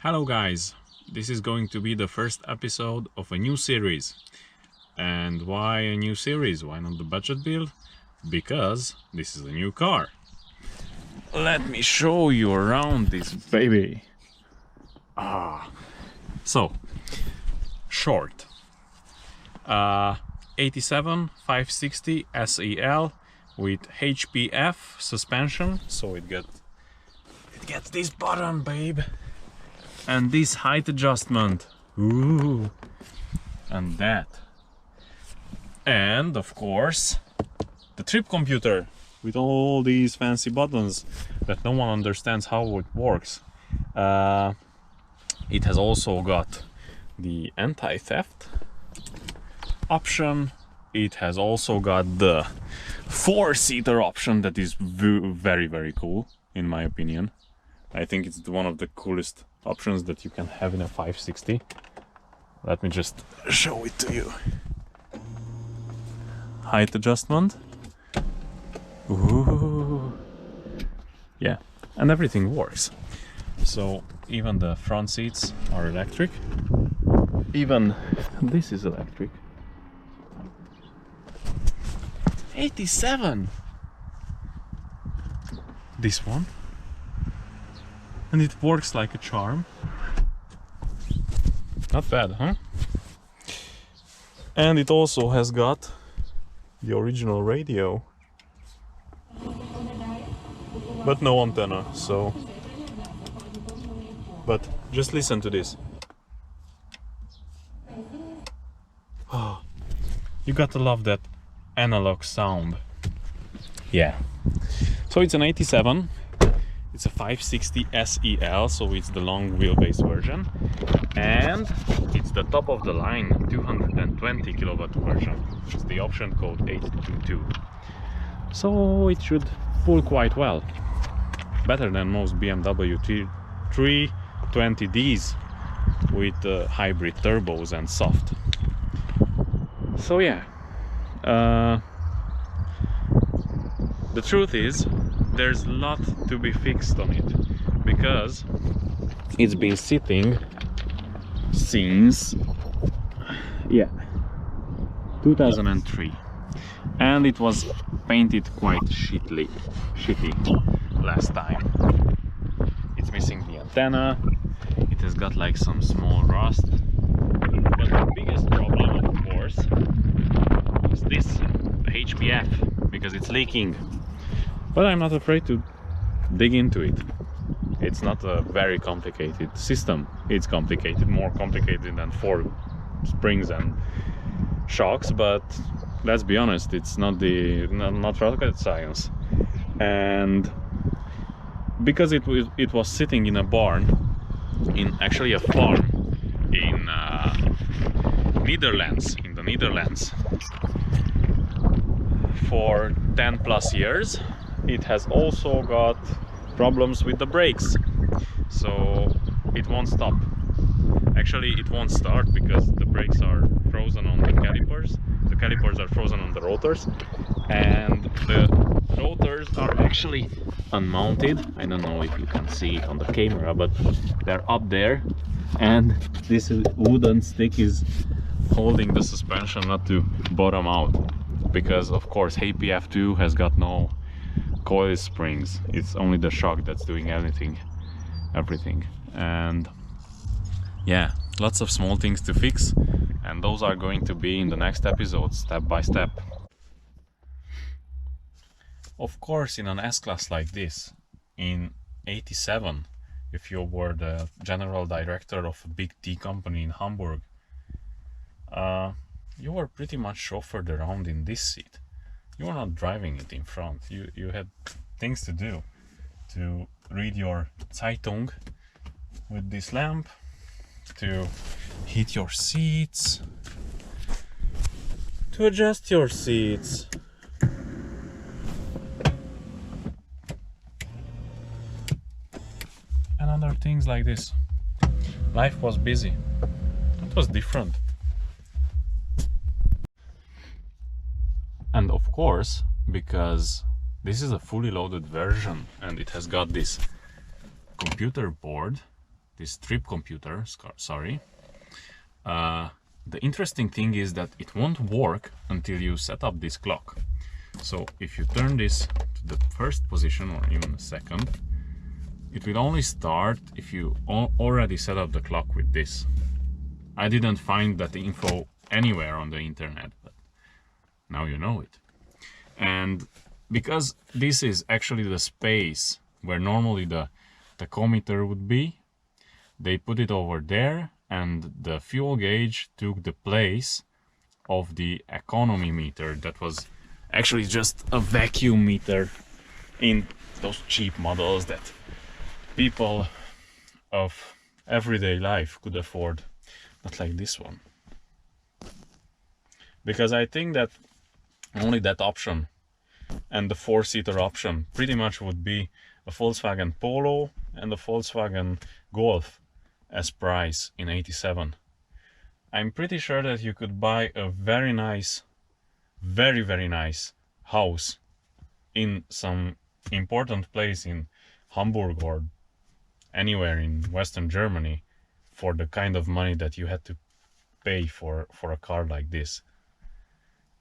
Hello guys, this is going to be the first episode of a new series. And why a new series? Why not the budget build? Because this is a new car. Let me show you around this baby. So, short. 87 560 SEL with HPF suspension, so it gets this button, babe. And this height adjustment, ooh, and that, and of course the trip computer with all these fancy buttons that no one understands how it works. It has also got the anti-theft option. It has also got the 4-seater option that is very cool in my opinion. I think it's one of the coolest options that you can have in a 560. Let me just show it to you. Height adjustment. Ooh. Yeah, and everything works. So even the front seats are electric. Even this is electric. 87. This one. And it works like a charm. Not bad, huh? And it also has got the original radio, but no antenna, so... But just listen to this. Oh, you gotta love that analog sound. Yeah. So it's an 87. It's a 560 SEL, so it's the long wheelbase version, and it's the top of the line 220 kilowatt version. It's the option code 822. So it should pull quite well, better than most BMW 320Ds with hybrid turbos and soft. So yeah, the truth is, there's a lot to be fixed on it, because it's been sitting since 2003, and it was painted quite shitty last time. It's missing the antenna, it has got like some small rust, but the biggest problem, of course, is this, the HPF, because it's leaking. But I'm not afraid to dig into it. It's not a very complicated system. It's complicated, more complicated than 4 springs and shocks, but let's be honest, it's not rocket science. And because it was sitting in a barn, in actually a farm in the Netherlands for 10 plus years, it has also got problems with the brakes, so it won't stop. Actually, it won't start because the brakes are frozen on the calipers. The calipers are frozen on the rotors, and the rotors are actually unmounted. I don't know if you can see it on the camera, but they're up there, and this wooden stick is holding the suspension not to bottom out, because of course HPF2 has got no coil springs. It's only the shock that's doing everything. And yeah, lots of small things to fix, and those are going to be in the next episode, step by step. Of course, in an S-Class like this, in 87, if you were the general director of a big tea company in Hamburg, you were pretty much chauffeured around in this seat. You were not driving it in front. You had things to do, to read your Zeitung with this lamp, to heat your seats, to adjust your seats, and other things like this. Life was busy. It was different. And of course, because this is a fully loaded version and it has got this computer board this trip computer, sorry, the interesting thing is that it won't work until you set up this clock. So if you turn this to the first position or even the second, it will only start if you already set up the clock with this. I didn't find that info anywhere on the internet, but now you know it. And because this is actually the space where normally the tachometer would be, they put it over there, and the fuel gauge took the place of the economy meter that was actually just a vacuum meter in those cheap models that people of everyday life could afford, not like this one. Because I think that only that option and the four-seater option pretty much would be a Volkswagen Polo and the Volkswagen Golf as price in '87. I'm pretty sure that you could buy a very nice, very nice house in some important place in Hamburg or anywhere in Western Germany for the kind of money that you had to pay for a car like this.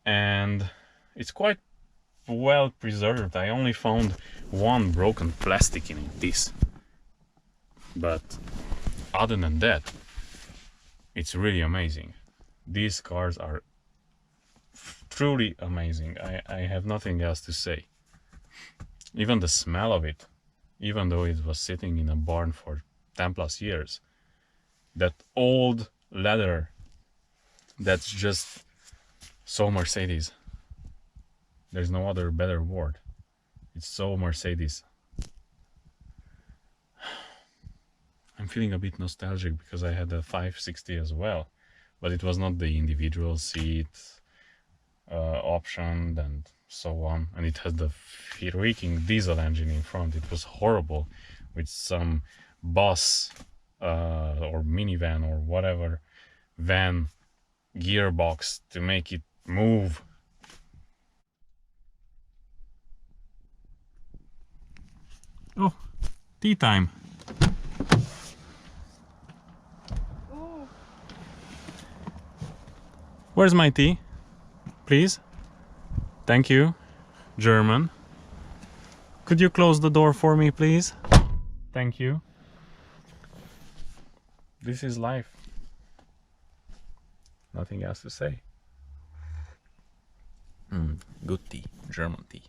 And it's quite well preserved. I only found one broken plastic in this, but other than that, it's really amazing. These cars are truly amazing. I have nothing else to say. Even the smell of it, even though it was sitting in a barn for 10 plus years, that old leather, that's just so Mercedes. There's no other better word. It's so Mercedes. I'm feeling a bit nostalgic because I had a 560 as well, but it was not the individual seat option and so on, and it had the freaking diesel engine in front. It was horrible, with some bus or minivan or whatever van gearbox to make it move. Oh, tea time. Oh. Where's my tea? Please? Thank you. German. Could you close the door for me, please? Thank you. This is life. Nothing else to say. Good tea. German tea.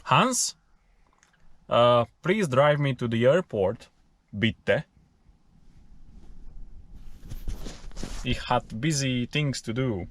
Hans? Please drive me to the airport. Bitte. Ich had busy things to do.